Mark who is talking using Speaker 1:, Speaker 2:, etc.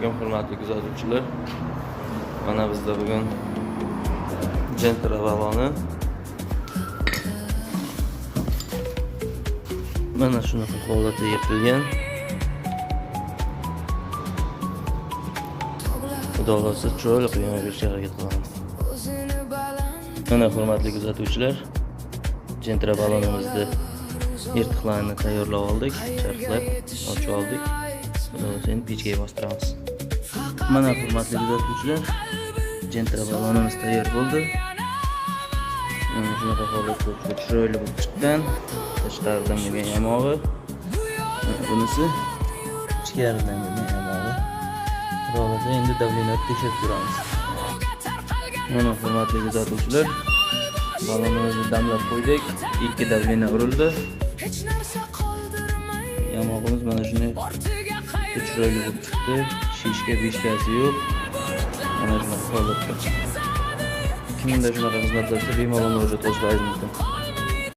Speaker 1: alaykum hurmatli kuzatuvchilar. Mana bizda bugun Gentra baloni. Mana shunaqa holatda yirtilgan. Xudo xolasa chiroyli qilib berishga harakat qilamiz. Mana hurmatli kuzatuvchilar, Gentra balonimizni yirtiqlarni tayyorlab oldik, charxlab ochib oldik. Endi pechga bostiramiz. Mana hurmatli kuzatuvchilar, Gentra balonimiz tayyor bo'ldi. Mana shunaqa holatda chiroyli bo'lib chiqqan. Tashqaridan kelgan yamog'i, bunisi ichkaridan kelgan yamog'i. Xudo xolasa endi davleniyni tekshirib ko'ramiz. Mana hurmatli kuzatuvchilar, balonimizni damlab qo'ydik. 2 davleniya urildi. Yamog'imiz mana shunday chiroyli bo'lib chiqdi. Shishka beshkasi yo'q. Mana shunaqa holatda. Kimda shunaqa xizmat bo'lsa, bemalol murojaat qilishinglar mumkin.